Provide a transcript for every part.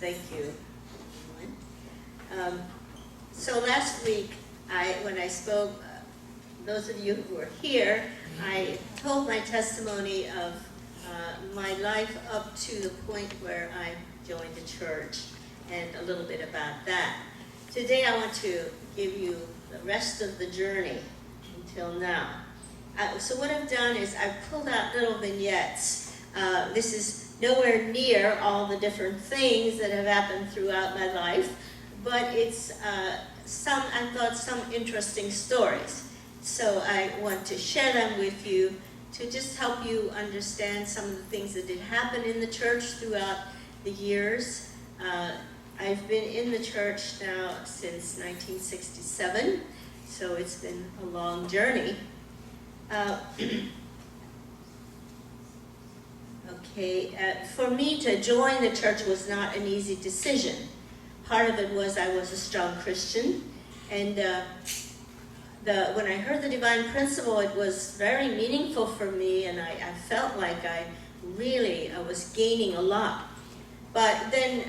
Thank you. So last week, when I spoke, those of you who were here, I told my testimony of my life up to the point where I joined the church and a little bit about that. Today I want to give you the rest of the journey until now. So what I've done is I've pulled out little vignettes. This is nowhere near all the different things that have happened throughout my life, but it's I thought some interesting stories. So I want to share them with you to just help you understand some of the things that did happen in the church throughout the years. I've been in the church now since 1967, so it's been a long journey. For me to join the church was not an easy decision. Part of it was I was a strong Christian, and when I heard the divine principle, it was very meaningful for me, and I felt like I was gaining a lot. But then,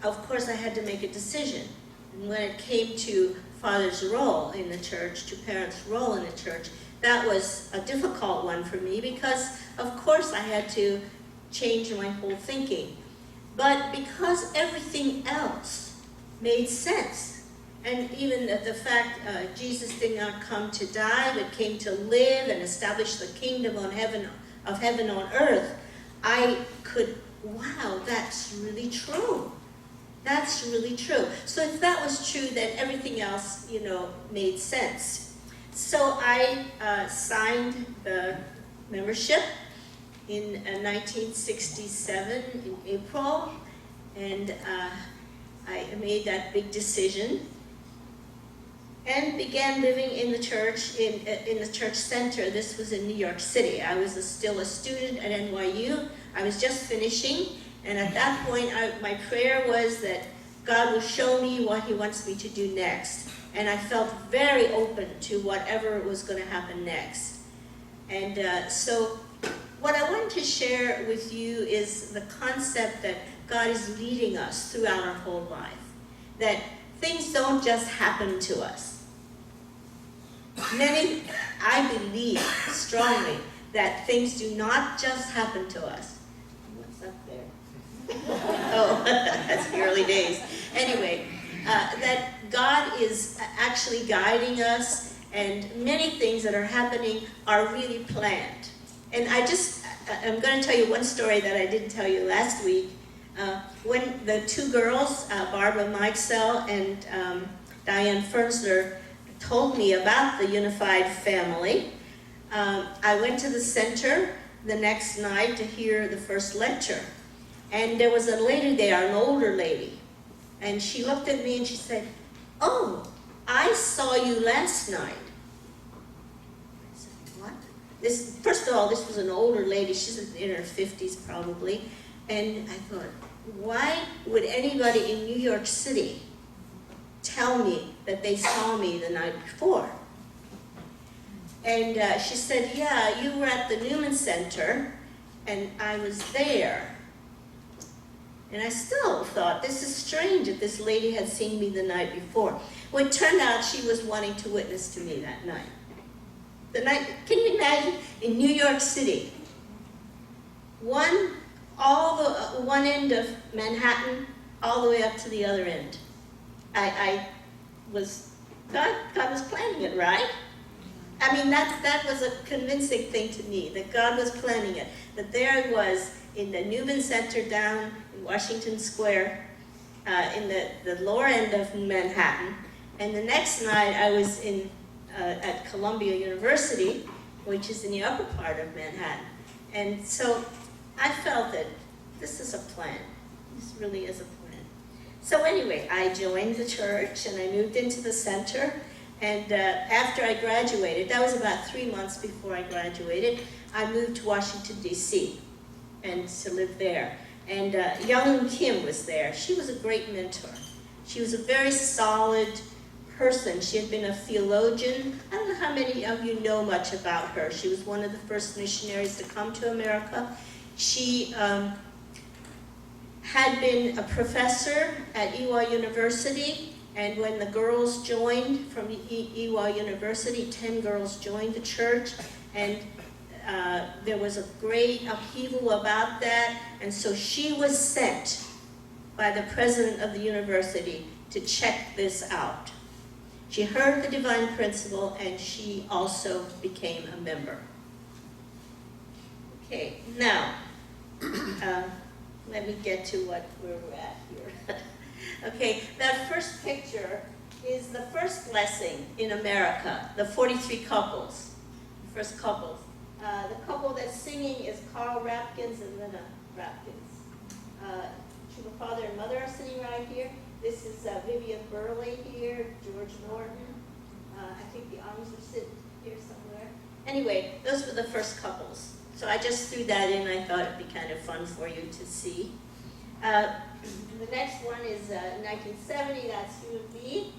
of course, I had to make a decision. And when it came to father's role in the church, to parents' role in the church, that was a difficult one for me because, of course, I had to change my whole thinking. But because everything else made sense, and even the fact Jesus did not come to die, but came to live and establish the kingdom of heaven on earth, I could, wow, that's really true. That's really true. So if that was true, then everything else, made sense. So I signed the membership in 1967 in April, and I made that big decision and began living in the church, in the church center. This was in New York City. I was still a student at NYU. I was just finishing, and at that point, my prayer was that God will show me what He wants me to do next. And I felt very open to whatever was going to happen next. And so what I want to share with you is the concept that God is leading us throughout our whole life. That things don't just happen to us. I believe strongly that things do not just happen to us. What's up there? Oh, that's the early days. Anyway, that God is actually guiding us, and many things that are happening are really planned. And I'm going to tell you one story that I didn't tell you last week. When the two girls, Barbara Mikesell and Diane Fernsler, told me about the unified family, I went to the center the next night to hear the first lecture. And there was a lady there, an older lady. And she looked at me and she said, "Oh, I saw you last night." I said, "What?" First of all, this was an older lady. She's in her 50s probably. And I thought, why would anybody in New York City tell me that they saw me the night before? And she said, "Yeah, you were at the Newman Center, and I was there." And I still thought, this is strange that this lady had seen me the night before. Well, it turned out she was wanting to witness to me that night. Can you imagine, in New York City, one end of Manhattan, all the way up to the other end. God was planning it, right? I mean, that was a convincing thing to me, that God was planning it. That there I was in the Newman Center down in Washington Square, in the lower end of Manhattan. And the next night I was at Columbia University, which is in the upper part of Manhattan. And so I felt that this is a plan. This really is a plan. So anyway, I joined the church and I moved into the center. And after I graduated, that was about 3 months before I graduated, I moved to Washington, D.C. and to live there. And Young Kim was there. She was a great mentor. She was a very solid person. She had been a theologian. I don't know how many of you know much about her. She was one of the first missionaries to come to America. She had been a professor at Ewha University, and when the girls joined from Ewha University, 10 girls joined the church, and there was a great upheaval about that, and so she was sent by the president of the university to check this out. She heard the divine principle, and she also became a member. Okay, now, let me get to where we're at here. Okay, that first picture is the first blessing in America, the 43 couples, first couples. The couple that's singing is Carl Rapkins and Lena Rapkins. The father and mother are sitting right here. This is Vivian Burley here, George Norton. I think the arms are sitting here somewhere. Anyway, those were the first couples. So I just threw that in. I thought it'd be kind of fun for you to see. The next one is 1970, that's Hugh and B.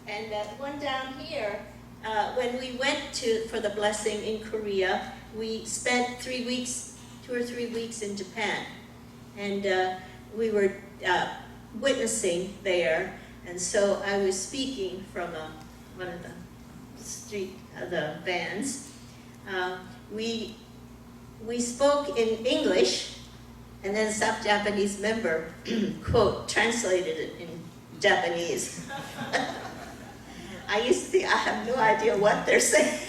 And the one down here, when we went for the blessing in Korea, we spent 2 or 3 weeks in Japan. And we were witnessing there, and so I was speaking from one of the vans. We spoke in English, and then some Japanese member, quote, translated it in Japanese. I used to think I have no idea what they're saying,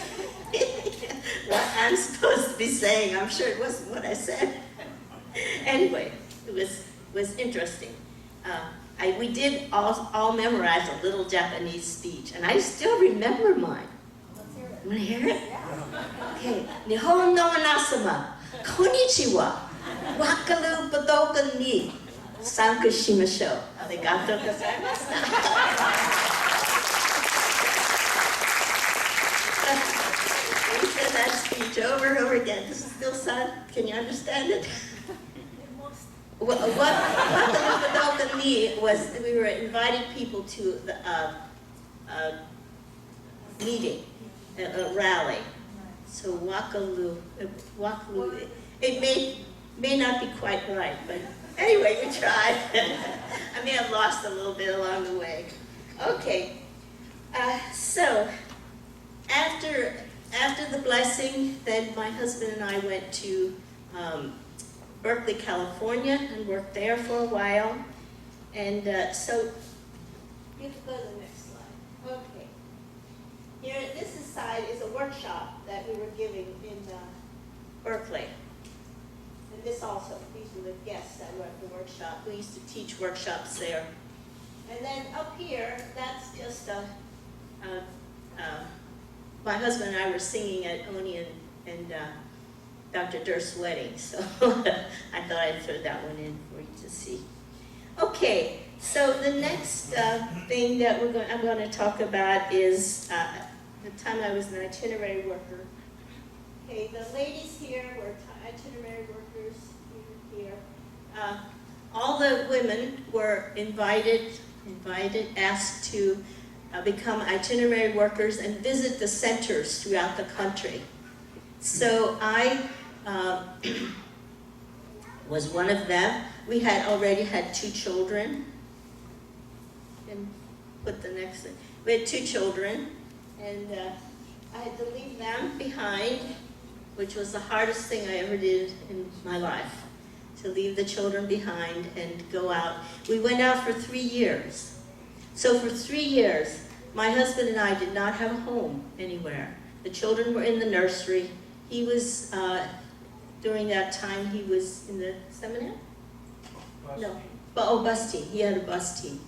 what I'm supposed to be saying. I'm sure it wasn't what I said. Anyway, it was interesting. We did all memorize a little Japanese speech, and I still remember mine. Let's hear it. You want to hear it? Yeah. Okay. Nihon no minasama, konnichiwa, wakaru budokan ni sanku shimashou. Arigatou gozaimashita. We said that speech over and over again. Does it still sound? Can you understand it? What the me was, we were inviting people to the meeting, a rally. So wakalu, it may not be quite right, but anyway, we tried. I may have lost a little bit along the way. Okay, so after the blessing, then my husband and I went to Berkeley, California, and worked there for a while. And so, you can go to the next slide. Okay. Here, this side is a workshop that we were giving in Berkeley. And this also, these were the guests that were at the workshop. We used to teach workshops there. And then up here, that's just my husband and I were singing at Oni and Dr. Durst's wedding, so I thought I'd throw that one in for you to see. Okay, so the next thing that I'm going to talk about is the time I was an itinerary worker. Okay, the ladies here were itinerary workers here. All the women were invited, asked to become itinerary workers and visit the centers throughout the country. So I was one of them. We had already had 2 children. And put the next thing. We had 2 children, and I had to leave them behind, which was the hardest thing I ever did in my life, to leave the children behind and go out. We went out for 3 years. So for 3 years, my husband and I did not have a home anywhere. The children were in the nursery. He was, during that time, he was in the seminary? No, bus team. He had a bus team.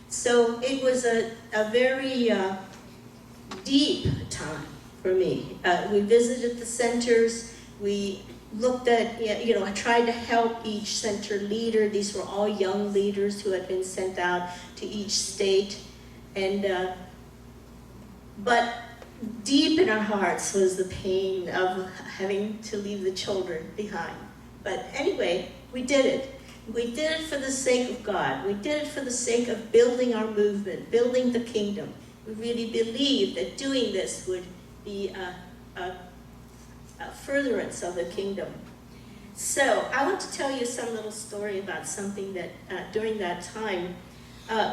So it was a very deep time for me. We visited the centers. We looked at, I tried to help each center leader. These were all young leaders who had been sent out to each state. And, but deep in our hearts was the pain of having to leave the children behind. But anyway, we did it. We did it for the sake of God. We did it for the sake of building our movement, building the kingdom. We really believed that doing this would be a furtherance of the kingdom. So I want to tell you some little story about something that during that time,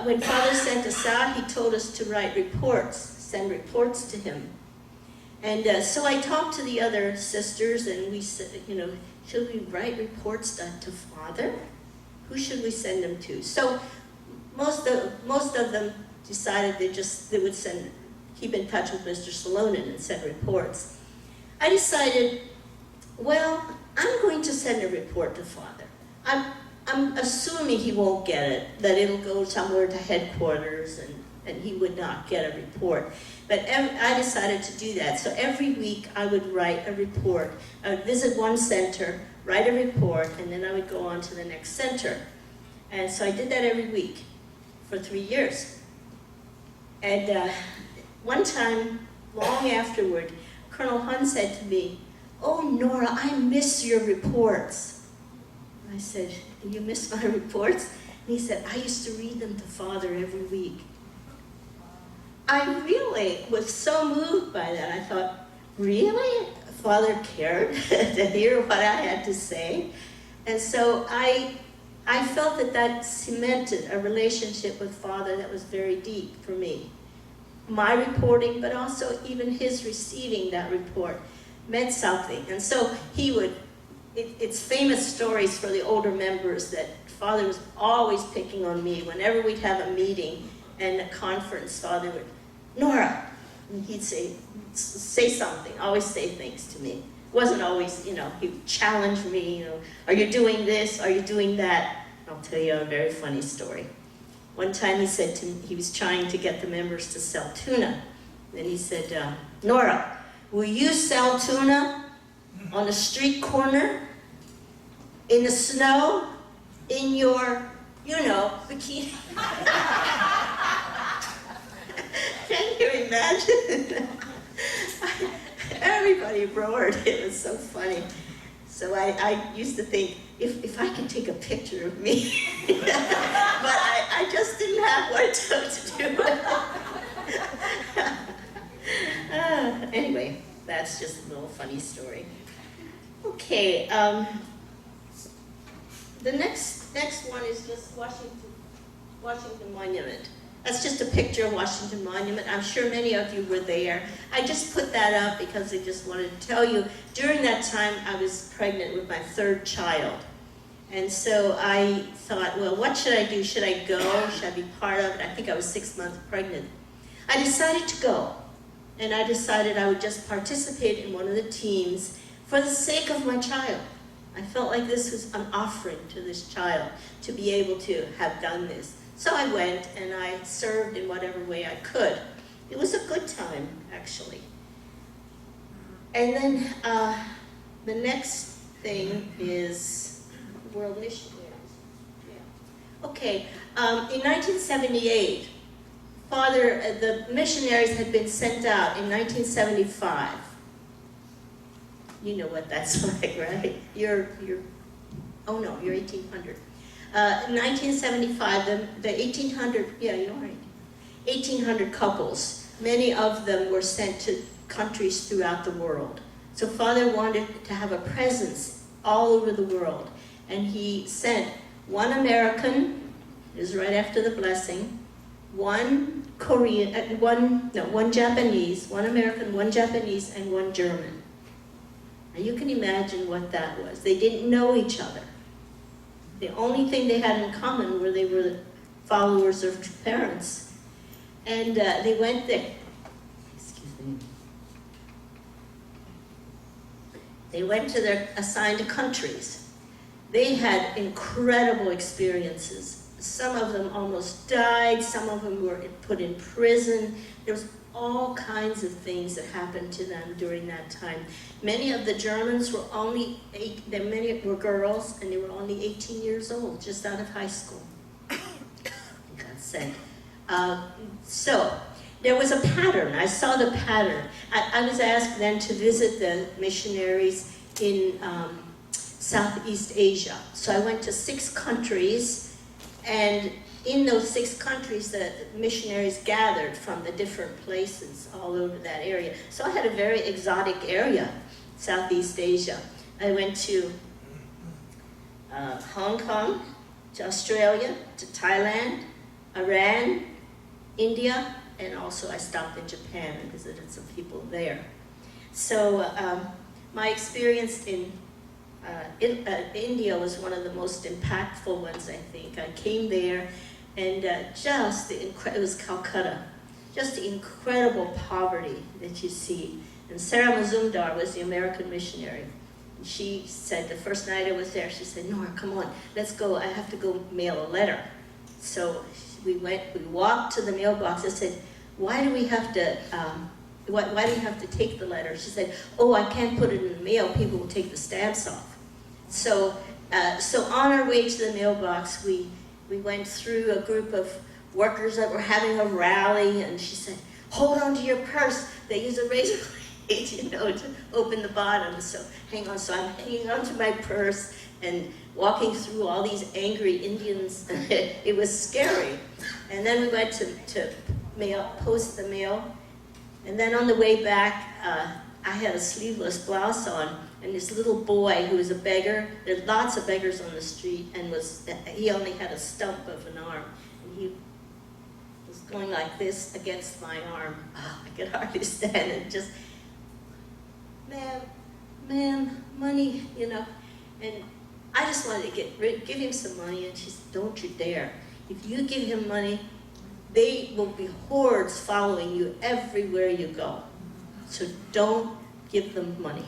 when Father sent us out, he told us to write reports, send reports to him. And so I talked to the other sisters, and we said, should we write reports to Father? Who should we send them to? So most of them decided they would keep in touch with Mr. Salonen and send reports. I decided, well, I'm going to send a report to Father. I'm assuming he won't get it, that it'll go somewhere to headquarters and he would not get a report. But I decided to do that. So every week I would write a report. I would visit one center, write a report, and then I would go on to the next center. And so I did that every week for 3 years. And one time, long afterward, Colonel Hun said to me, "Oh, Nora, I miss your reports." I said, "You miss my reports?" And he said, "I used to read them to Father every week." I really was so moved by that. I thought, really? Father cared to hear what I had to say? And so I felt that cemented a relationship with Father that was very deep for me. My reporting, but also even his receiving that report meant something. And so he would, it's famous stories for the older members that Father was always picking on me. Whenever we'd have a meeting and a conference, Father would, "Nora," and he'd say something, always say things to me. It wasn't always, he would challenge me, "Are you doing this? Are you doing that?" I'll tell you a very funny story. One time he said to me, he was trying to get the members to sell tuna. Then he said, "Nora, will you sell tuna on a street corner, in the snow, in your, bikini?" Can you imagine? Everybody roared. It was so funny. So I used to think, if I could take a picture of me, but I just didn't have one to do it. Anyway, that's just a little funny story. Okay, the next one is just Washington Monument. That's just a picture of Washington Monument. I'm sure many of you were there. I just put that up because I just wanted to tell you, during that time I was pregnant with my 3rd child. And so I thought, well, what should I do? Should I go? Should I be part of it? I think I was 6 months pregnant. I decided to go. And I decided I would just participate in one of the teams for the sake of my child. I felt like this was an offering to this child to be able to have done this. So I went and I served in whatever way I could. It was a good time, actually. And then the next thing is World Missionaries. Yeah. Okay, in 1978, the missionaries had been sent out in 1975. You know what that's like, right? You're 1800. 1975, the 1800, yeah, you're right, 1800 couples, many of them were sent to countries throughout the world. So Father wanted to have a presence all over the world, and he sent one American, it was right after the blessing, one Japanese, one American, one Japanese, and one German. Now you can imagine what that was. They didn't know each other. The only thing they had in common were they were followers of parents. And they went there. Excuse me. They went to their assigned countries. They had incredible experiences. Some of them almost died. Some of them were put in prison. There was all kinds of things that happened to them during that time. Many of the Germans were many were girls, and they were only 18 years old, just out of high school. God sent. So there was a pattern. I saw the pattern. I was asked then to visit the missionaries in Southeast Asia. So I went to 6 countries, and in those 6 countries, the missionaries gathered from the different places all over that area. So I had a very exotic area, Southeast Asia. I went to Hong Kong, to Australia, to Thailand, Iran, India, and also I stopped in Japan and visited some people there. So my experience in India was one of the most impactful ones, I think. I came there, and it was Calcutta, just the incredible poverty that you see. And Sarah Mazumdar was the American missionary. And she said, the first night I was there, she said, Nora, come on, let's go, I have to go mail a letter. So we walked to the mailbox. I said, why do we have to, why do you have to take the letter? She said, oh, I can't put it in the mail, people will take the stamps off. So on our way to the mailbox, we went through a group of workers that were having a rally, and she said, hold on to your purse. They use a razor blade, to open the bottom. So hang on. So I'm hanging on to my purse and walking through all these angry Indians. It was scary. And then we went to post the mail. And then on the way back, I had a sleeveless blouse on, and this little boy who was a beggar, there's lots of beggars on the street, and he only had a stump of an arm, and he was going like this against my arm. Oh, I could hardly stand it, just, ma'am, money, and I just wanted to give him some money, and she said, don't you dare. If you give him money, they will be hordes following you everywhere you go. So don't give them money.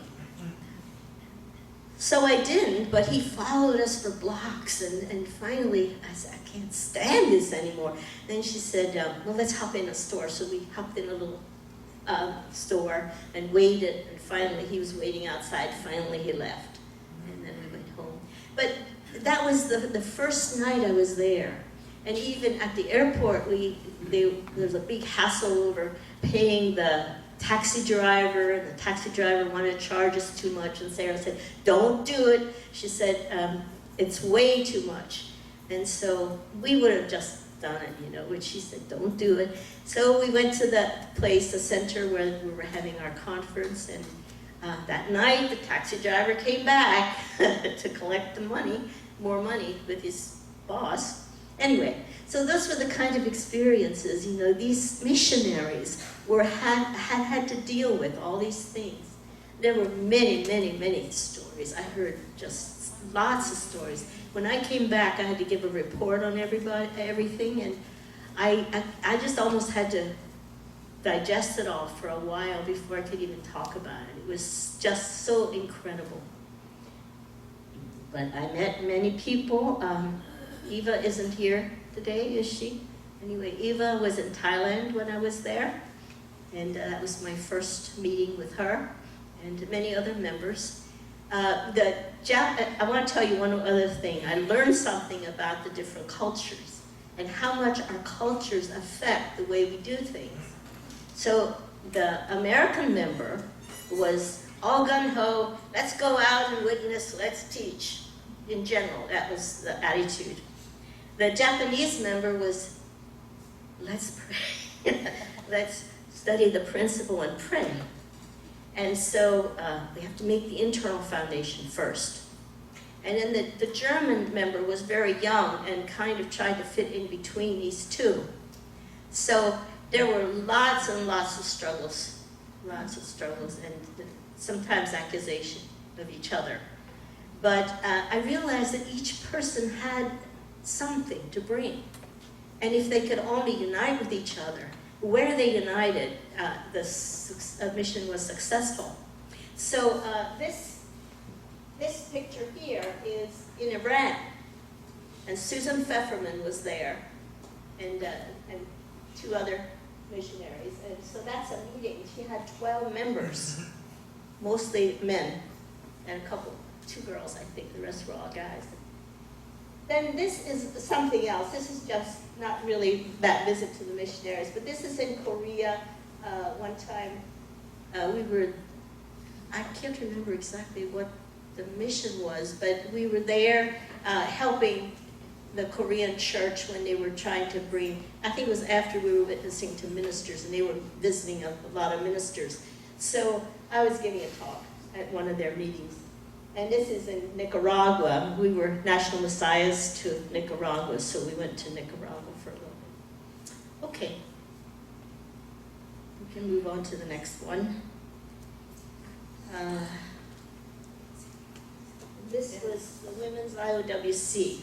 So I didn't, but he followed us for blocks, and finally I said, I can't stand this anymore. Then she said, well, let's hop in a store. So we hopped in a little store and waited, and finally he was waiting outside. Finally he left, and then we went home. But that was the first night I was there. And even at the airport, there was a big hassle over paying the taxi driver, and the taxi driver wanted to charge us too much, and Sarah said, don't do it. She said, it's way too much. And so we would have just done it, which she said, don't do it. So we went to that place, the center where we were having our conference, and that night the taxi driver came back to collect the money, more money with his boss. Anyway, so those were the kind of experiences, these missionaries had to deal with all these things. There were many, many, many stories. I heard just lots of stories. When I came back, I had to give a report on everything, and I just almost had to digest it all for a while before I could even talk about it. It was just so incredible. But I met many people. Eva isn't here today, is she? Anyway, Eva was in Thailand when I was there, and that was my first meeting with her and many other members. I want to tell you one other thing. I learned something about the different cultures and how much our cultures affect the way we do things. So the American member was all gung-ho, let's go out and witness, let's teach. In general, that was the attitude. The Japanese member was, let's pray. Let's study the principle and pray. And so we have to make the internal foundation first. And then the German member was very young and kind of tried to fit in between these two. So there were lots and lots of struggles, and sometimes accusation of each other. But I realized that each person had something to bring. And if they could only unite with each other, where they united, the mission was successful. So this picture here is in Iran, and Susan Pfefferman was there, and two other missionaries. And so that's a meeting. She had 12 members, mostly men, and two girls, I think. The rest were all guys. Then this is something else. This is just not really that visit to the missionaries, but this is in Korea. One time I can't remember exactly what the mission was, but we were there helping the Korean church when they were trying to bring, I think it was after we were witnessing to ministers, and they were visiting a lot of ministers. So I was giving a talk at one of their meetings. And this is in Nicaragua. We were National Messiahs to Nicaragua, so we went to Nicaragua for a little bit. Okay. We can move on to the next one. This was the Women's IOWC.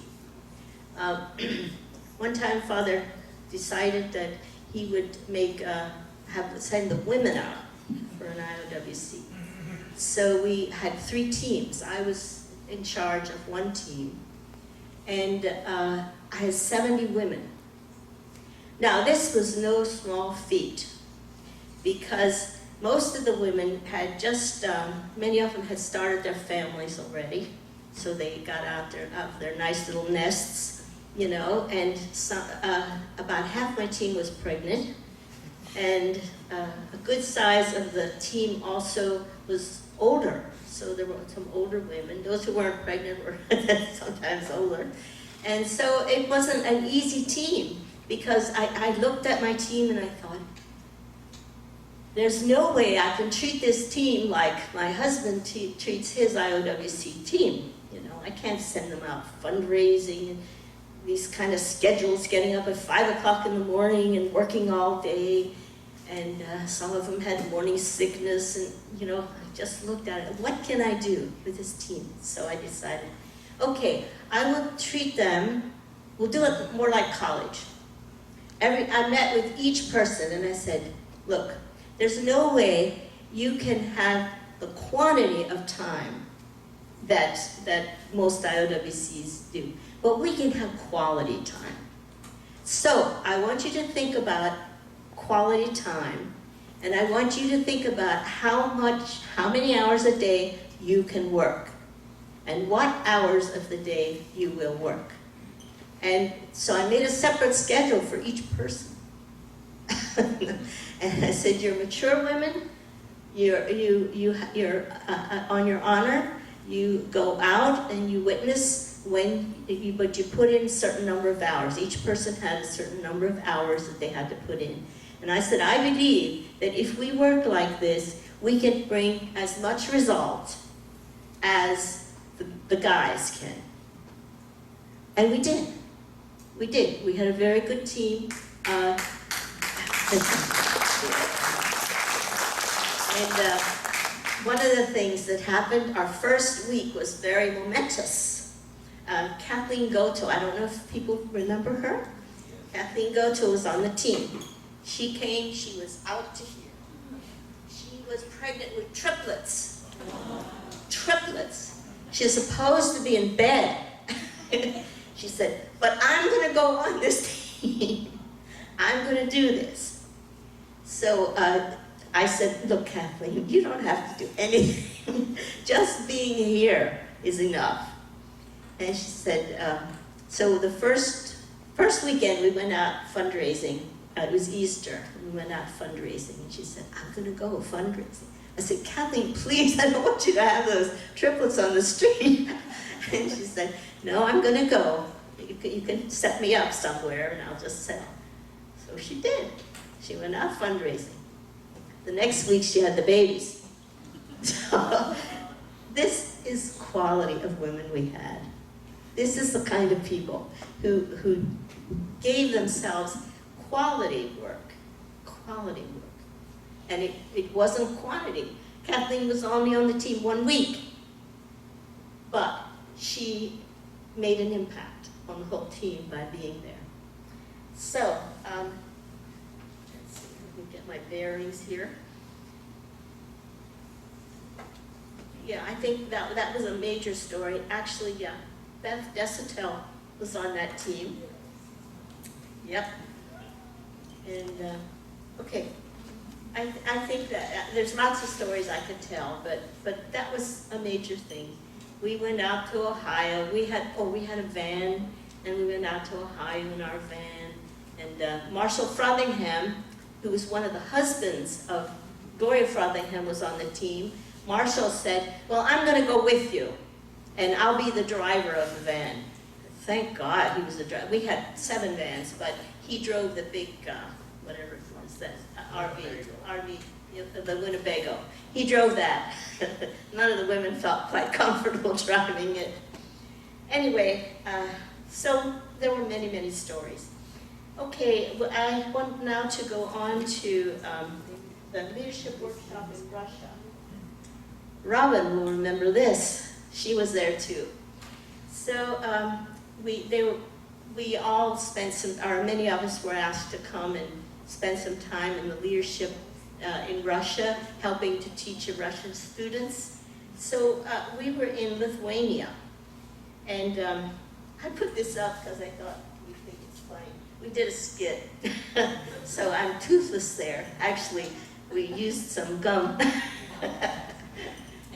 One time, Father decided that he would send the women out for an IOWC. So we had 3 teams. I was in charge of one team, and I had 70 women. Now, this was no small feat, because most of the women had just, many of them had started their families already, so they got out of their nice little nests, you know, and about half my team was pregnant, and a good size of the team also was older, so there were some older women. Those who weren't pregnant were sometimes older. And so it wasn't an easy team, because I looked at my team and I thought, there's no way I can treat this team like my husband treats his IOWC team. You know, I can't send them out fundraising and these kind of schedules, getting up at 5 o'clock in the morning and working all day. And some of them had morning sickness, and you know, I just looked at it. What can I do with this team? So I decided, okay, I will treat them, we'll do it more like college. I met with each person and I said, look, there's no way you can have the quantity of time that most IOWCs do, but we can have quality time. So I want you to think about quality time, and I want you to think about how many hours a day you can work, and what hours of the day you will work. And so I made a separate schedule for each person. And I said, you're mature women, you're on your honor, you go out and you witness but you put in a certain number of hours. Each person had a certain number of hours that they had to put in. And I said, I believe that if we work like this, we can bring as much result as the guys can. And we did. We did. We had a very good team. And one of the things that happened, our first week was very momentous. Kathleen Goto, I don't know if people remember her. Kathleen Goto was on the team. She came, she was out to here. She was pregnant with triplets. Triplets. She's supposed to be in bed. She said, but I'm going to go on this team. I'm going to do this. So I said, look, Kathleen, you don't have to do anything. Just being here is enough. And she said, so the first weekend we went out fundraising. It was Easter. We went out fundraising. And she said, I'm going to go fundraising. I said, Kathleen, please, I don't want you to have those triplets on the street. And she said, no, I'm going to go. You can set me up somewhere and I'll just sell. So she did. She went out fundraising. The next week she had the babies. So this is quality of women we had. This is the kind of people who gave themselves quality work. Quality work. And it wasn't quantity. Kathleen was only on the team 1 week. But she made an impact on the whole team by being there. So, let's see, let me get my bearings here. Yeah, I think that was a major story. Actually, yeah, Beth Desatel was on that team. Yep. And, okay. I think that there's lots of stories I could tell, but that was a major thing. We went out to Ohio. We had a van, and we went out to Ohio in our van. And Marshall Frothingham, who was one of the husbands of Gloria Frothingham, was on the team. Marshall said, well, I'm going to go with you, and I'll be the driver of the van. Thank God he was the driver. We had 7 vans, but he drove the big, whatever it was, that RV, the Winnebago. He drove that. None of the women felt quite comfortable driving it. Anyway, so there were many, many stories. Okay, well, I want now to go on to the leadership workshop in Russia. Robin will remember this. She was there too. So we all spent many of us were asked to come and spend some time in the leadership in Russia, helping to teach Russian students. So we were in Lithuania, and I put this up because I thought you'd think it's funny. We did a skit, so I'm toothless there. Actually, we used some gum.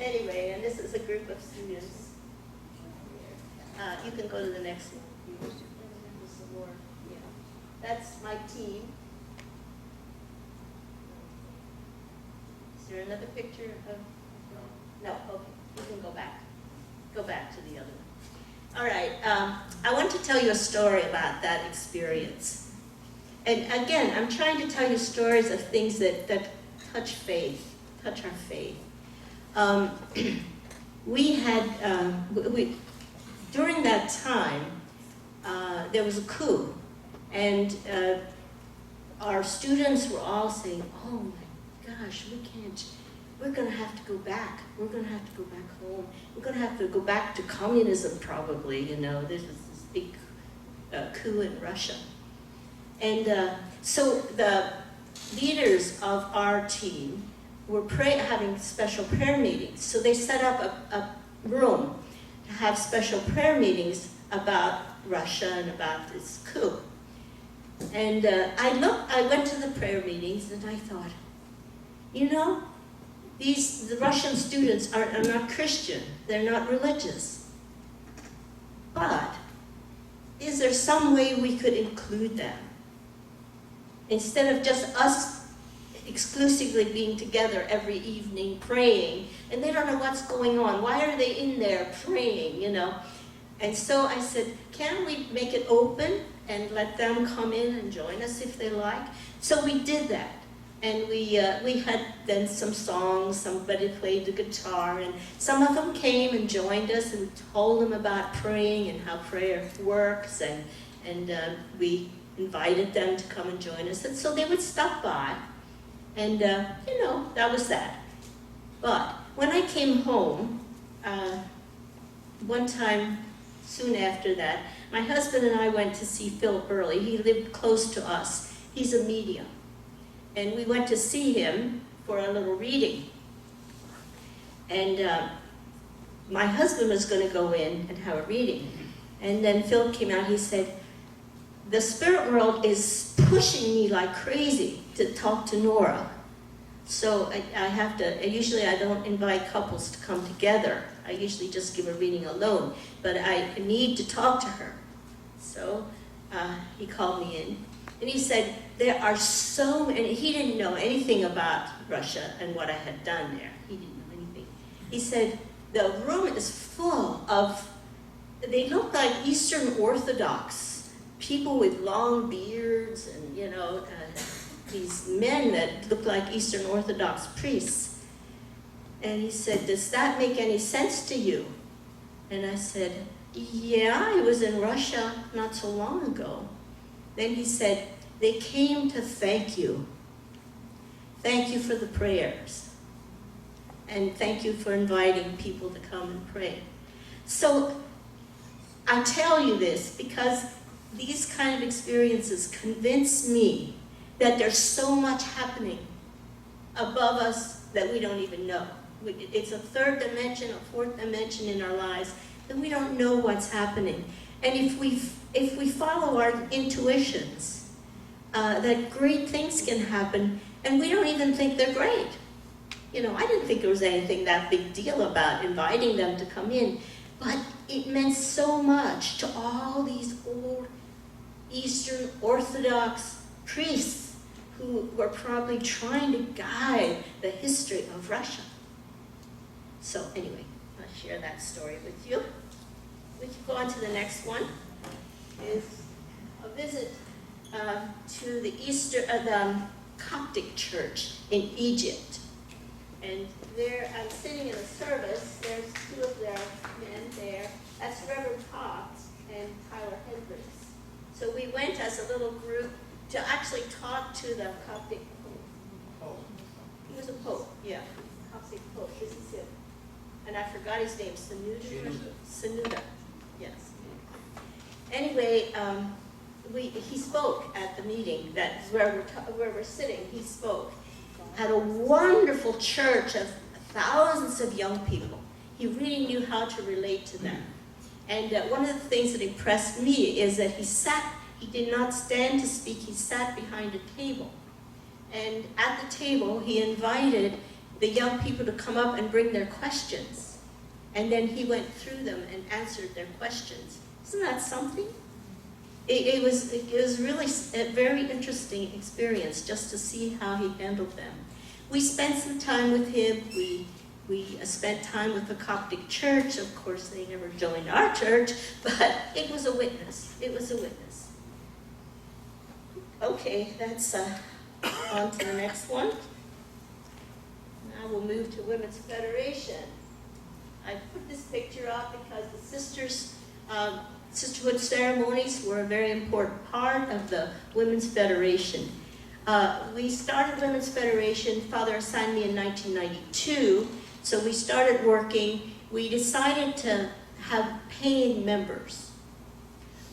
Anyway, and this is a group of students. You can go to the next one. Yeah. That's my team. Is there another picture of? No, okay, you can go back. Go back to the other one. All right, I want to tell you a story about that experience. And again, I'm trying to tell you stories of things that touch faith, touch our faith. During that time, there was a coup, and our students were all saying, "Oh my gosh, we're going to have to go back. We're going to have to go back home. We're going to have to go back to communism probably, this was this big coup in Russia." And so the leaders of our team were having special prayer meetings. So they set up a room to have special prayer meetings about Russia and about this coup. And I went to the prayer meetings and I thought, the Russian students are not Christian, they're not religious. But is there some way we could include them? Instead of just us exclusively being together every evening praying, and they don't know what's going on. Why are they in there praying, And so I said, can we make it open and let them come in and join us if they like? So we did that. And we had then some songs, somebody played the guitar, and some of them came and joined us, and we told them about praying and how prayer works, and we invited them to come and join us. And so they would stop by, and that was that. But when I came home, one time soon after that, my husband and I went to see Phil Burley. He lived close to us. He's a medium. And we went to see him for a little reading. And my husband was going to go in and have a reading. And then Phil came out, he said, the spirit world is pushing me like crazy to talk to Nora. So usually I don't invite couples to come together. I usually just give a reading alone, but I need to talk to her. So he called me in, and he said, there are so many, he didn't know anything about Russia and what I had done there. He didn't know anything. He said, the room is full of, they look like Eastern Orthodox, people with long beards and, these men that look like Eastern Orthodox priests. And he said, does that make any sense to you? And I said, yeah, I was in Russia not so long ago. Then he said, they came to thank you. Thank you for the prayers. And thank you for inviting people to come and pray. So I tell you this because these kind of experiences convince me that there's so much happening above us that we don't even know. It's a third dimension, a fourth dimension in our lives that we don't know what's happening. And if we follow our intuitions, that great things can happen, and we don't even think they're great. I didn't think there was anything that big deal about inviting them to come in, but it meant so much to all these old Eastern Orthodox priests who were probably trying to guide the history of Russia. So anyway, I'll share that story with you. We can go on to the next one. Is a visit to the Coptic church in Egypt. And there, I'm sitting in a service, there's two of their men there. That's Reverend Potts and Tyler Hendricks. So we went as a little group to actually talk to the Coptic Pope. He was a pope, yeah. Coptic Pope, this is him. And I forgot his name, Sanuda, yes. Anyway, he spoke at the meeting, that's where we're sitting, he spoke. At a wonderful church of thousands of young people. He really knew how to relate to them. And one of the things that impressed me is that he did not stand to speak, he sat behind a table. And at the table, he invited the young people to come up and bring their questions. And then he went through them and answered their questions. Isn't that something? It was really a very interesting experience just to see how he handled them. We spent some time with him. We spent time with the Coptic church. Of course, they never joined our church, but it was a witness. It was a witness. Okay, that's on to the next one. Now we'll move to Women's Federation. I put this picture up because the sisters, sisterhood ceremonies were a very important part of the Women's Federation. We started Women's Federation, Father assigned me in 1992, so we started working. We decided to have paying members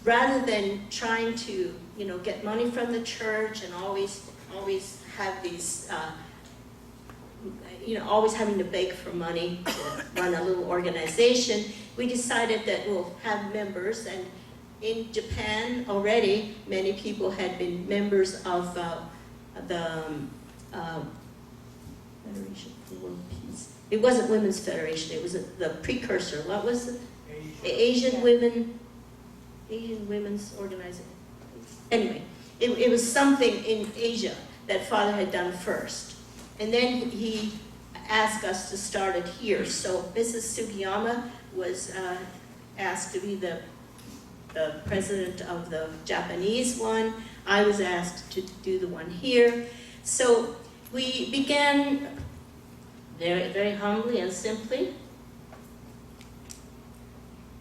rather than trying to, get money from the church and always have these, always having to beg for money to run a little organization. We decided that we'll have members, and in Japan already, many people had been members of the Federation for World Peace. It wasn't Women's Federation, it was the precursor. What was it? Asian Women's Organization. Anyway, it was something in Asia that Father had done first. And then he asked us to start it here. So Mrs. Sugiyama was asked to be the president of the Japanese one. I was asked to do the one here. So we began very, very humbly and simply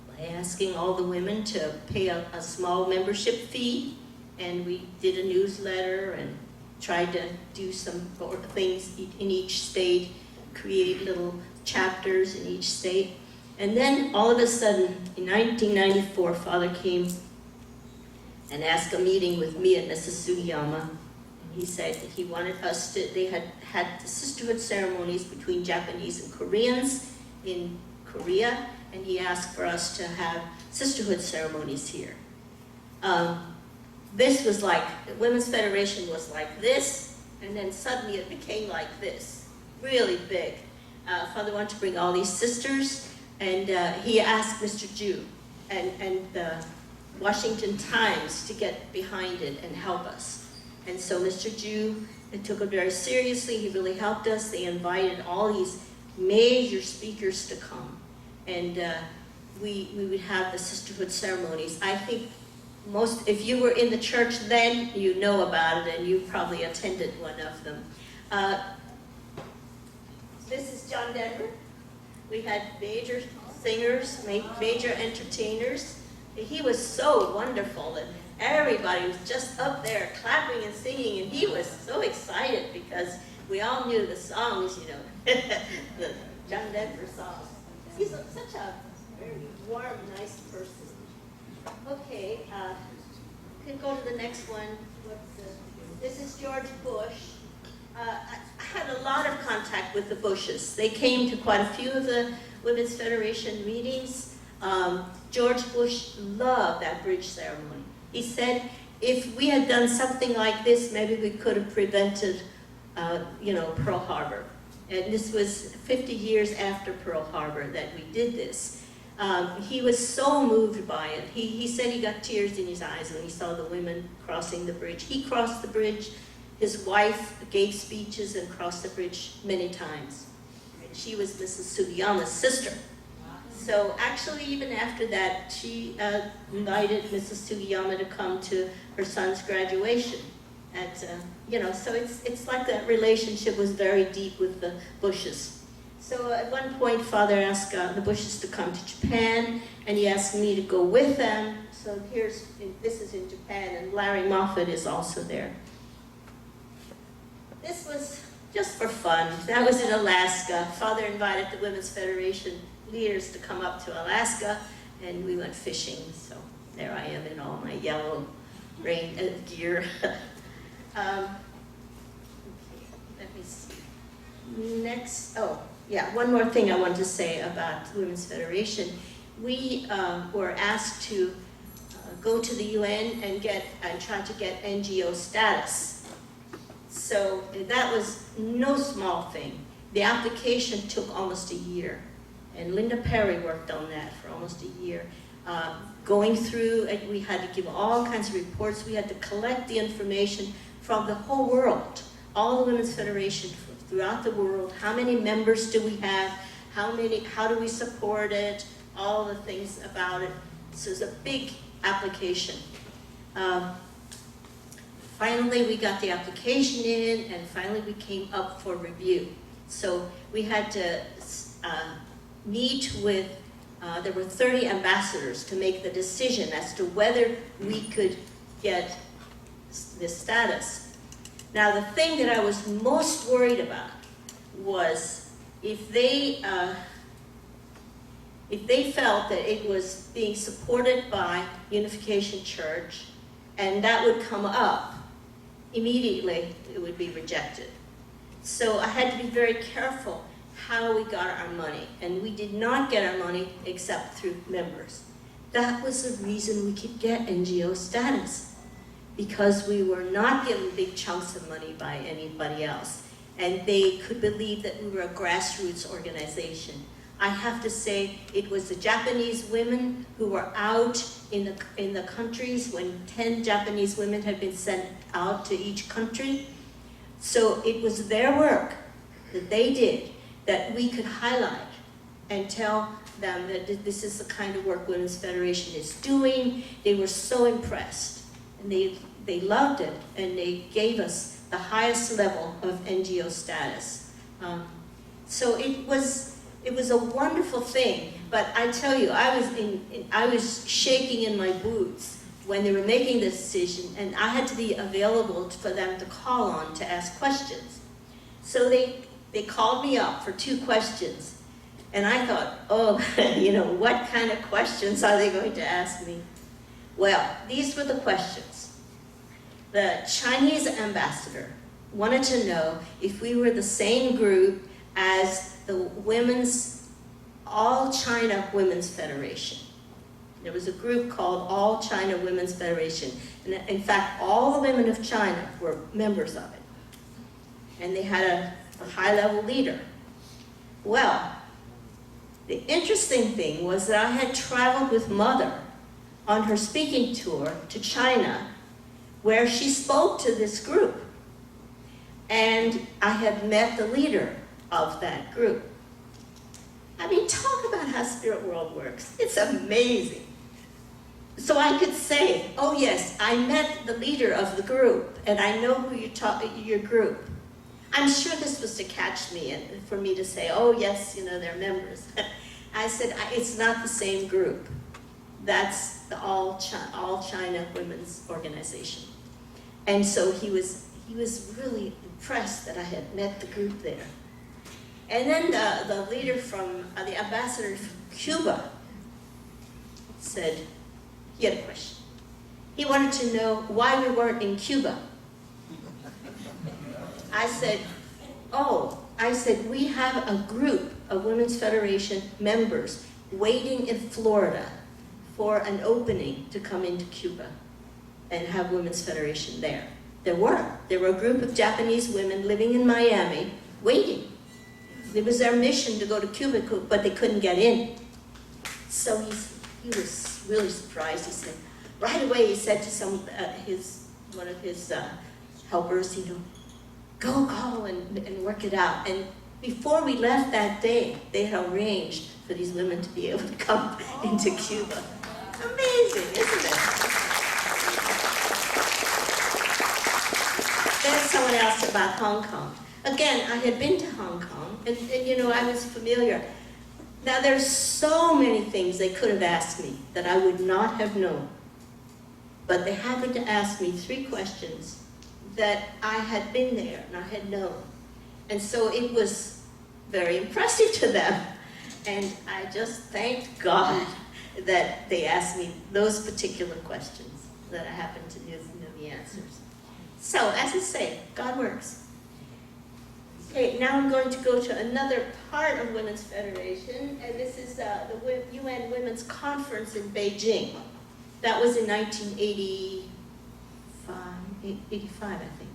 by asking all the women to pay a small membership fee, and we did a newsletter and tried to do some things in each state, create little chapters in each state. And then all of a sudden, in 1994, Father came and asked a meeting with me and Mrs. Sugiyama. And he said that he wanted us to, they had the sisterhood ceremonies between Japanese and Koreans in Korea, and he asked for us to have sisterhood ceremonies here. This was like, the Women's Federation was like this, and then suddenly it became like this, really big. Father wanted to bring all these sisters, and he asked Mr. Ju and the Washington Times to get behind it and help us. And so Mr. Ju took it very seriously. He really helped us. They invited all these major speakers to come. And we would have the sisterhood ceremonies. I think if you were in the church then, you know about it, and you probably attended one of them. This is John Denver. We had major singers, major entertainers. He was so wonderful, and everybody was just up there clapping and singing, and he was so excited because we all knew the songs, the John Denver songs. He's such a very warm, nice person. Okay, could go to the next one. This is George Bush. I had a lot of contact with the Bushes. They came to quite a few of the Women's Federation meetings. George Bush loved that bridge ceremony. He said, if we had done something like this, maybe we could have prevented, Pearl Harbor. And this was 50 years after Pearl Harbor that we did this. He was so moved by it. He said he got tears in his eyes when he saw the women crossing the bridge. He crossed the bridge. His wife gave speeches and crossed the bridge many times. She was Mrs. Sugiyama's sister. So actually, even after that, she invited Mrs. Sugiyama to come to her son's graduation. So it's like that relationship was very deep with the Bushes. So at one point, Father asked the Bushes to come to Japan, and he asked me to go with them. So this is in Japan, and Larry Moffat is also there. This was just for fun. That was in Alaska. Father invited the Women's Federation leaders to come up to Alaska, and we went fishing. So there I am in all my yellow rain gear. Okay, let me see. Next, one more thing I want to say about Women's Federation. We were asked to go to the UN and try to get NGO status. So that was no small thing. The application took almost a year, and Linda Perry worked on that for almost a year. Going through, and we had to give all kinds of reports. We had to collect the information from the whole world, all the Women's Federation throughout the world. How many members do we have? How do we support it? All the things about it. So it's a big application. Finally, we got the application in, and finally we came up for review. So we had to meet with, there were 30 ambassadors to make the decision as to whether we could get this status. Now, the thing that I was most worried about was if they felt that it was being supported by Unification Church, and that would come up, immediately it would be rejected. So I had to be very careful how we got our money, and we did not get our money except through members. That was the reason we could get NGO status, because we were not given big chunks of money by anybody else, and they could believe that we were a grassroots organization. I have to say, it was the Japanese women who were out in the countries when 10 Japanese women had been sent out to each country. So it was their work that they did that we could highlight and tell them that this is the kind of work Women's Federation is doing. They were so impressed, and they loved it, and they gave us the highest level of NGO status. So it was a wonderful thing, but I tell you, I was shaking in my boots when they were making the decision, and I had to be available for them to call on to ask questions. So they called me up for 2 questions, and I thought, oh, what kind of questions are they going to ask me? Well, these were the questions. The Chinese ambassador wanted to know if we were the same group as the All China Women's Federation. There was a group called All China Women's Federation. And in fact, all the women of China were members of it. And they had a high-level leader. Well, the interesting thing was that I had traveled with Mother on her speaking tour to China, where she spoke to this group. And I had met the leader of that group. I mean, talk about how Spirit World works. It's amazing. So I could say, oh yes, I met the leader of the group, and I know who your group. I'm sure this was to catch me and for me to say, oh yes, they're members. I said, it's not the same group. That's the All China Women's Organization. And so he was really impressed that I had met the group there. And then the leader the ambassador from Cuba said, he had a question. He wanted to know why we weren't in Cuba. I said, we have a group of Women's Federation members waiting in Florida for an opening to come into Cuba and have Women's Federation there. There were a group of Japanese women living in Miami waiting. It was their mission to go to Cuba, but they couldn't get in. So he was really surprised. He said, right away, he said to one of his helpers, go call and work it out. And before we left that day, they had arranged for these women to be able to come into Cuba. Amazing, isn't it? asked about Hong Kong. Again, I had been to Hong Kong, and you know, I was familiar. Now, there's so many things they could have asked me that I would not have known. But they happened to ask me 3 questions that I had been there and I had known. And so it was very impressive to them. And I just thanked God that they asked me those particular questions that I happened to know the answers. So, as I say, God works. Okay, now I'm going to go to another part of Women's Federation, and this is the UN Women's Conference in Beijing. That was in 1985, I think.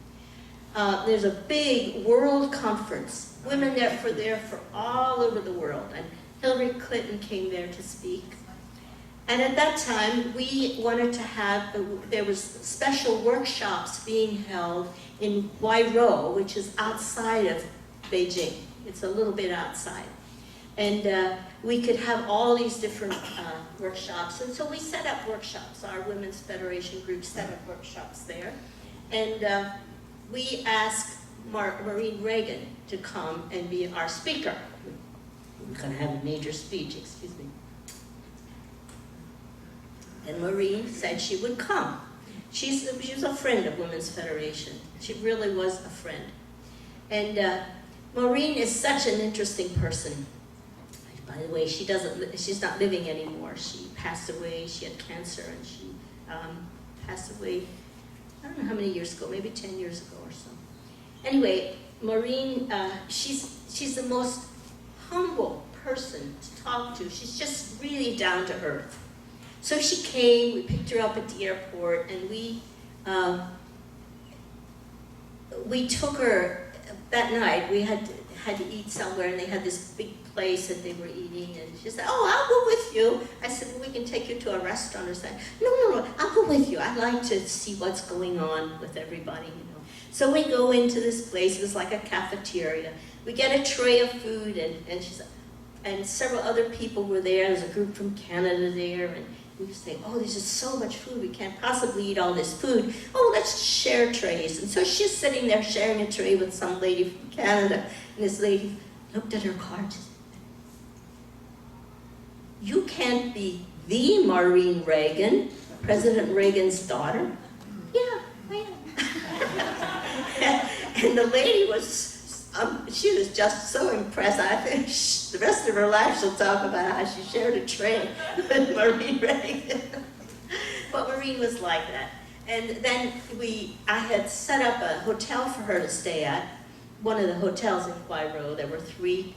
There's a big world conference. Women there for all over the world, and Hillary Clinton came there to speak. And at that time, we wanted to have, there was special workshops being held in Huairou, which is outside of Beijing. It's a little bit outside. And we could have all these different workshops. And so we set up workshops. Our Women's Federation group set up workshops there. And we asked Maureen Reagan to come and be our speaker. I'm going to have a major speech, excuse me. And Maureen said she would come. She was a friend of Women's Federation. She really was a friend. And Maureen is such an interesting person. By the way, she's not living anymore. She passed away. She had cancer, and she passed away, I don't know how many years ago, maybe 10 years ago or so. Anyway, Maureen, she's the most humble person to talk to. She's just really down to earth. So she came, we picked her up at the airport, and we took her, that night, we had to eat somewhere, and they had this big place that they were eating, and she said, oh, I'll go with you. I said, well, we can take you to a restaurant or something. No, I'll go with you. I'd like to see what's going on with everybody, you know. So we go into this place. It was like a cafeteria. We get a tray of food, and she said, and several other people were there. There's a group from Canada there, and we were saying, oh, there's just so much food. We can't possibly eat all this food. Oh, let's share trays. And so she's sitting there sharing a tray with some lady from Canada, and this lady looked at her card and said, you can't be the Maureen Reagan, President Reagan's daughter? Yeah, I am. And the lady was, she was just so impressed. I think the rest of her life she'll talk about how she shared a tray with Maureen Reagan. But Maureen was like that. And then I had set up a hotel for her to stay at, one of the hotels in Huairou. There were 3.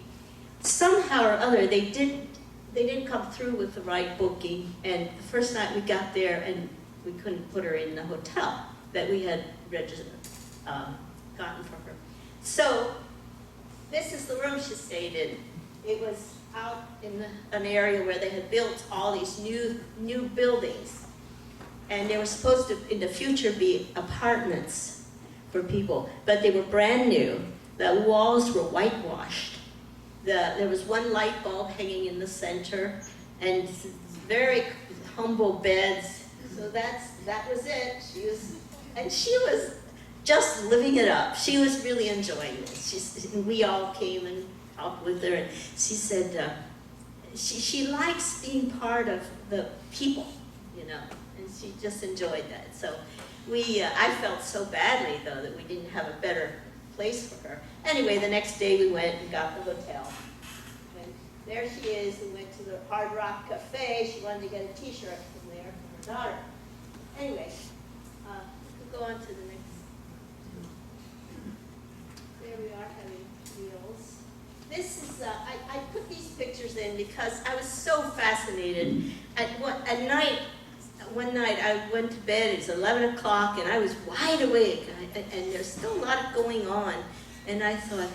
Somehow or other, they didn't come through with the right booking. And the first night we got there, and we couldn't put her in the hotel that we had registered, gotten for her. So this is the room she stayed in. It was out in an area where they had built all these new buildings. And they were supposed to, in the future, be apartments for people. But they were brand new. The walls were whitewashed. There was one light bulb hanging in the center, and very humble beds. So that was it. She was just living it up. She was really enjoying this. We all came and talked with her, and she said she likes being part of the people, you know, and she just enjoyed that. So I felt so badly, though, that we didn't have a better place for her. Anyway, the next day we went and got the hotel. And there she is. We went to the Hard Rock Cafe. She wanted to get a T-shirt from there for her daughter. Anyway, we could go on to the next. There we are having meals. This is, I put these pictures in because I was so fascinated. One night I went to bed, it was 11 o'clock, and I was wide awake, and there's still a lot going on. And I thought,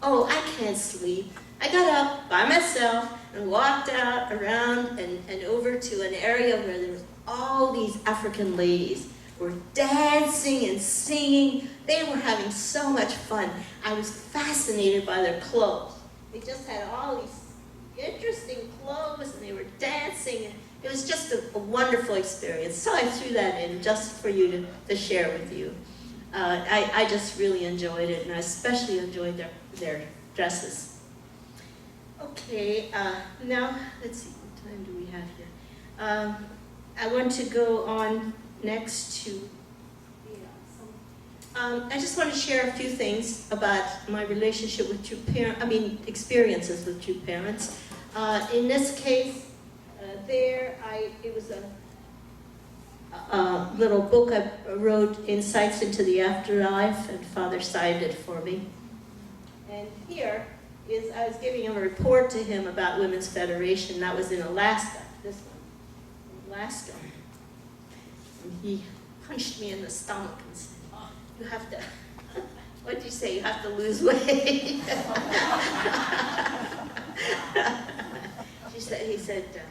oh, I can't sleep. I got up by myself and walked out around and over to an area where there was all these African ladies were dancing and singing. They were having so much fun. I was fascinated by their clothes. They just had all these interesting clothes, and they were dancing. It was just a wonderful experience. So I threw that in just for you to share with you. I just really enjoyed it, and I especially enjoyed their dresses. Okay, now let's see, what time do we have here? I want to go on next to, I just want to share a few things about my relationship with two parents, experiences with two parents. In this case, it was a little book I wrote, Insights into the Afterlife, and Father signed it for me. And here I was giving him a report to him about Women's Federation. That was in Alaska, this one, in Alaska. And he punched me in the stomach and said, "Oh, you have to," what did you say, "You have to lose weight?" He said,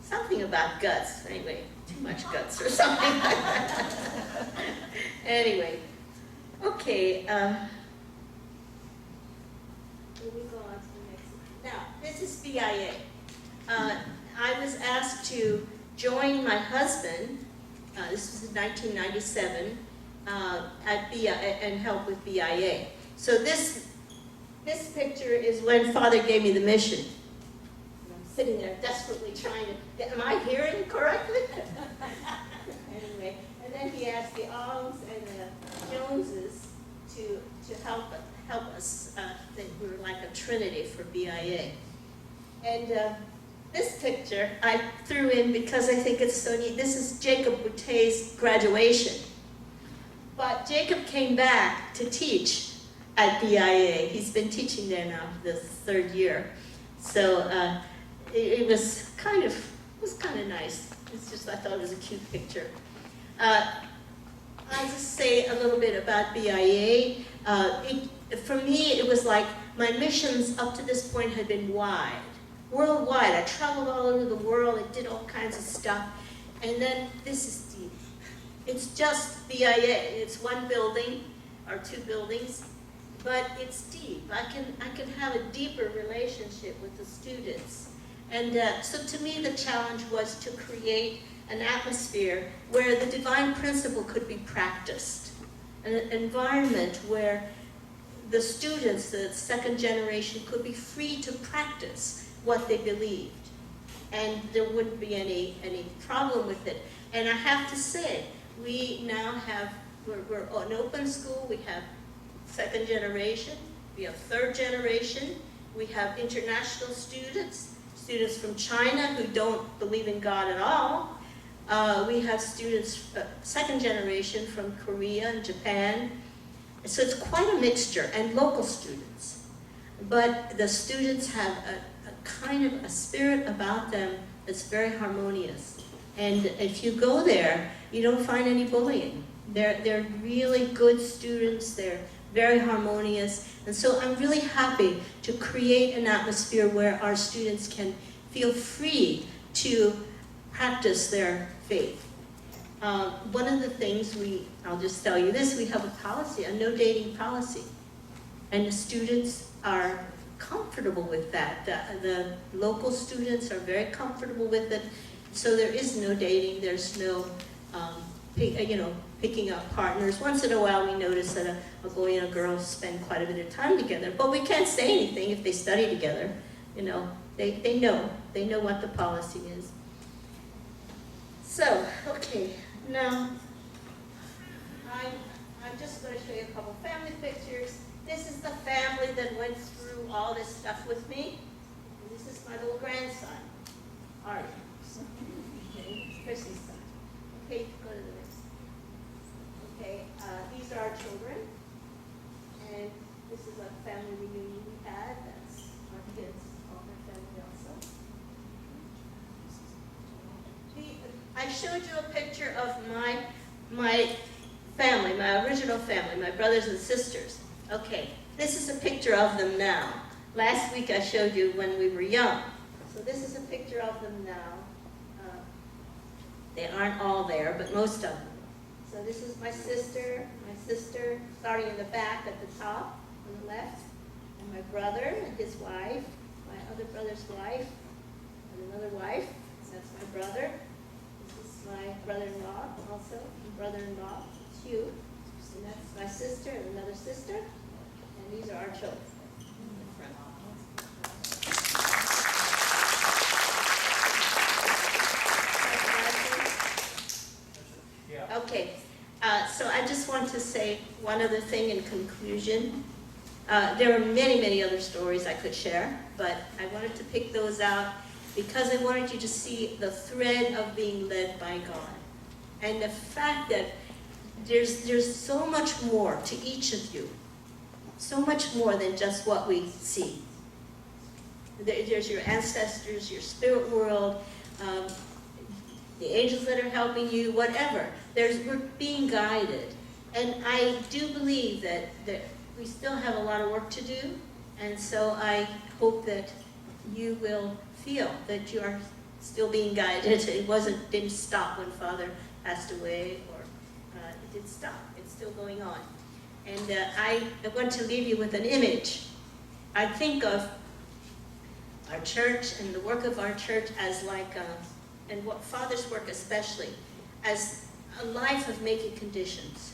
something about guts. Anyway, too much guts or something. Anyway, okay. Let me go on to the next one. Now, this is BIA. I was asked to join my husband, this was in 1997, at BIA, and help with BIA. So this picture is when Father gave me the mission. And I'm sitting there desperately trying to, am I hearing correctly? Anyway, and then he asked the Alms and the Joneses to help us. We were like a trinity for BIA. And this picture I threw in because I think it's so neat. This is Jacob Boutet's graduation. But Jacob came back to teach at BIA. He's been teaching there now for the third year. So it was kind of nice. It's just, I thought it was a cute picture. I'll just say a little bit about BIA. For me, it was like my missions up to this point had been worldwide. I traveled all over the world. I did all kinds of stuff. And then this is deep. It's just BIA. It's one building or two buildings, but it's deep. I can have a deeper relationship with the students. And so to me, the challenge was to create an atmosphere where the divine principle could be practiced, an environment where the students, the second generation, could be free to practice what they believed, and there wouldn't be any problem with it. And I have to say, we now have, we're an open school. We have second generation, we have third generation, we have international students from China who don't believe in God at all. We have students, second generation from Korea and Japan. So it's quite a mixture, and local students. But the students have a kind of a spirit about them that's very harmonious. And if you go there, you don't find any bullying. They're really good students. They're very harmonious. And so I'm really happy to create an atmosphere where our students can feel free to practice their faith. One of the things I'll just tell you this, we have a policy, a no dating policy. And the students are comfortable with that. The local students are very comfortable with it. So there is no dating, there's no, picking up partners. Once in a while we notice that a boy and a girl spend quite a bit of time together, but we can't say anything if they study together. They know what the policy is. So, okay, now I'm just going to show you a couple family pictures. This is the family that went through all this stuff with me. And this is my little grandson, Ari. Okay, Chrissy's son. Okay, go to the next. Okay, these are our children. And this is a family reunion we had. That's our kids, all their family also. I showed you a picture of my family, my original family, my brothers and sisters. Okay, this is a picture of them now. Last week I showed you when we were young. So this is a picture of them now. They aren't all there, but most of them. So this is my sister, starting in the back at the top on the left, and my brother and his wife, my other brother's wife, and another wife. So that's my brother. This is my brother-in-law also, and brother-in-law, Hugh. And that's my sister and another sister. And these are our children in the front. Yeah. Okay, so I just want to say one other thing in conclusion. There are many, many other stories I could share, but I wanted to pick those out because I wanted you to see the thread of being led by God. And the fact that there's so much more to each of you. So much more than just what we see. There's your ancestors, your spirit world, the angels that are helping you, whatever. We're being guided. And I do believe that we still have a lot of work to do. And so I hope that you will feel that you are still being guided. It didn't stop when Father passed away, or it didn't stop. It's still going on. And I want to leave you with an image. I think of our church and the work of our church as like, and what Father's work especially, as a life of making conditions.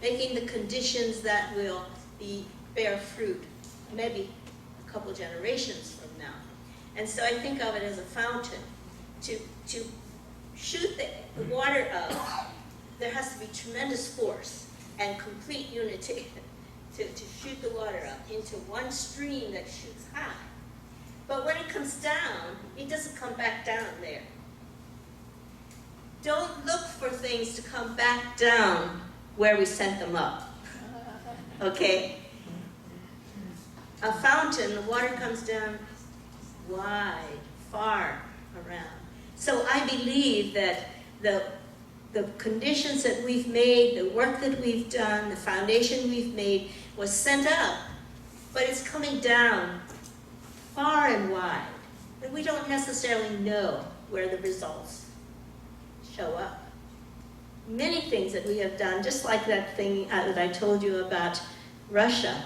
Making the conditions that will bear fruit, maybe a couple generations from now. And so I think of it as a fountain. To shoot the water up, there has to be tremendous force and complete unity to shoot the water up into one stream that shoots high. But when it comes down, it doesn't come back down there. Don't look for things to come back down where we sent them up. Okay? A fountain, the water comes down wide, far around. So I believe that the conditions that we've made, the work that we've done, the foundation we've made was sent up, but it's coming down far and wide. And we don't necessarily know where the results show up. Many things that we have done, just like that thing that I told you about Russia,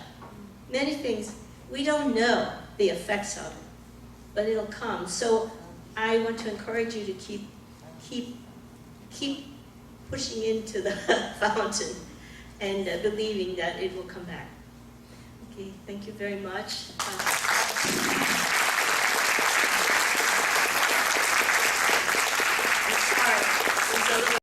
many things, we don't know the effects of it, but it'll come. So I want to encourage you to keep pushing into the fountain and believing that it will come back. Okay, thank you very much.